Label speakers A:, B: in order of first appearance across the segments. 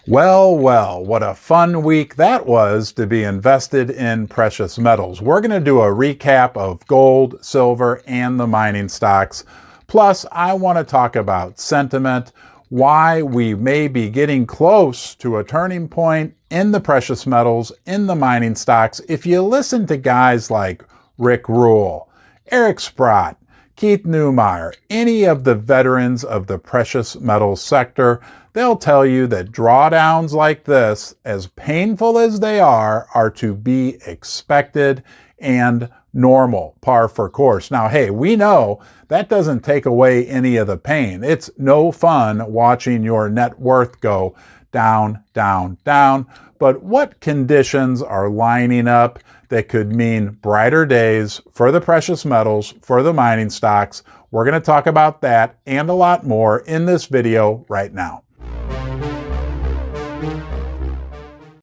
A: Well, well, what a fun week that was to be invested in precious metals. We're going to do a recap of gold, silver, and the mining stocks. Plus, I want to talk about sentiment, why we may be getting close to a turning point in the precious metals, in the mining stocks. If you listen to guys like Rick Rule, Eric Sprott, Keith Neumeyer, any of the veterans of the precious metals sector, they'll tell you that drawdowns like this, as painful as they are to be expected and normal, par for course. Now, hey, we know that doesn't take away any of the pain. It's no fun watching your net worth go down, down, down. But what conditions are lining up that could mean brighter days for the precious metals, for the mining stocks? We're going to talk about that and a lot more in this video right now.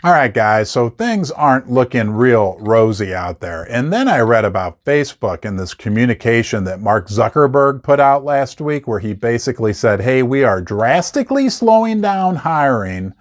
A: All right, guys, so things aren't looking real rosy out there. And then I read about Facebook and this communication that Mark Zuckerberg put out last week where he basically said, hey, we are drastically slowing down hiring.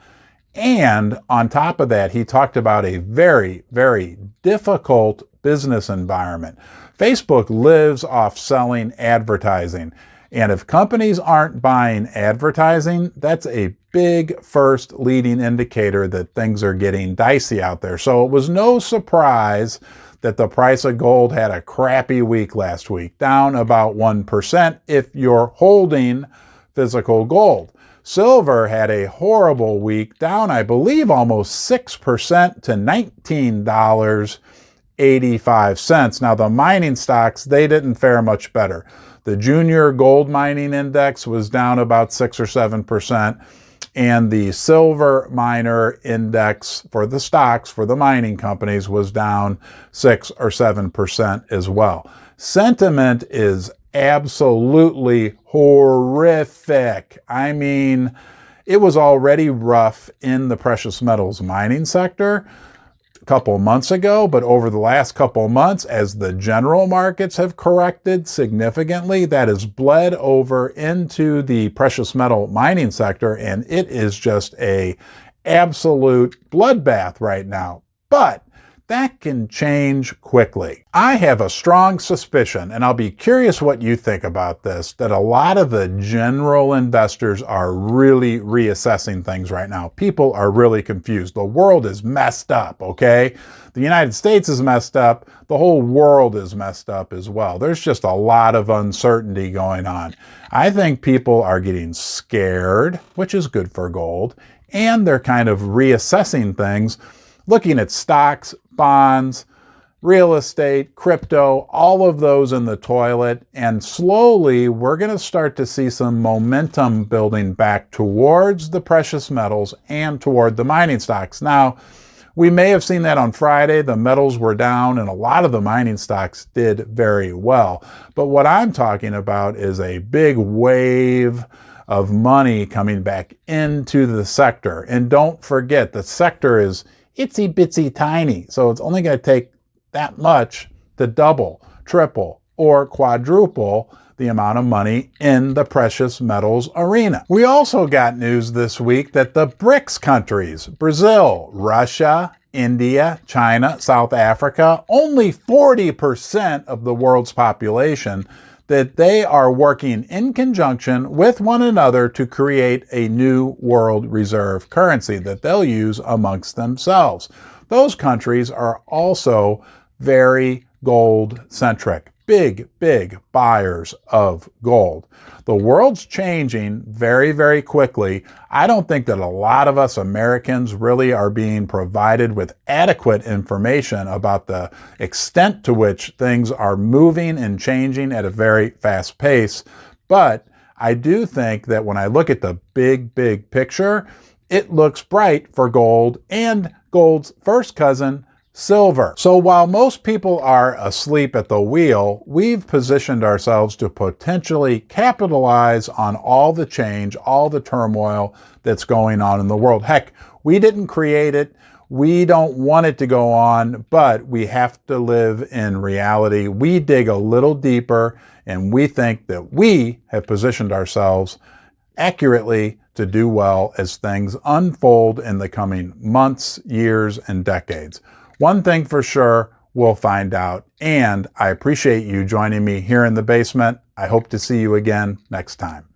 A: And on top of that, he talked about a very, very difficult business environment. Facebook lives off selling advertising. And if companies aren't buying advertising, that's a big first leading indicator that things are getting dicey out there. So it was no surprise that the price of gold had a crappy week last week, down about 1% if you're holding physical gold. Silver had a horrible week, down, I believe, almost 6% to $19.85. Now, the mining stocks, they didn't fare much better. The junior gold mining index was down about 6 or 7%, and the silver miner index for the stocks, for the mining companies, was down 6 or 7% as well. Sentiment is absolutely horrific. I mean, it was already rough in the precious metals mining sector a couple months ago, but over the last couple months, as the general markets have corrected significantly, that has bled over into the precious metal mining sector, and it is just a absolute bloodbath right now. But that can change quickly. I have a strong suspicion, and I'll be curious what you think about this, that a lot of the general investors are really reassessing things right now. People are really confused. The world is messed up, okay? The United States is messed up. The whole world is messed up as well. There's just a lot of uncertainty going on. I think people are getting scared, which is good for gold, and they're kind of reassessing things, looking at stocks, bonds, real estate, crypto, all of those in the toilet. And slowly, we're going to start to see some momentum building back towards the precious metals and toward the mining stocks. Now, we may have seen that on Friday. The metals were down and a lot of the mining stocks did very well. But what I'm talking about is a big wave of money coming back into the sector. And don't forget, the sector is itsy bitsy tiny. So it's only going to take that much to double, triple, or quadruple the amount of money in the precious metals arena. We also got news this week that the BRICS countries, Brazil, Russia, India, China, South Africa, only 40% of the world's population, that they are working in conjunction with one another to create a new world reserve currency that they'll use amongst themselves. Those countries are also very gold-centric, big buyers of gold. The world's changing very, very quickly. I don't think that a lot of us Americans really are being provided with adequate information about the extent to which things are moving and changing at a very fast pace. But I do think that when I look at the big picture, it looks bright for gold and gold's first cousin, silver. So while most people are asleep at the wheel, we've positioned ourselves to potentially capitalize on all the change, all the turmoil that's going on in the world. Heck, we didn't create it. We don't want it to go on, but we have to live in reality. We dig a little deeper, and we think that we have positioned ourselves accurately to do well as things unfold in the coming months, years, and decades. One thing for sure, we'll find out, and I appreciate you joining me here in the basement. I hope to see you again next time.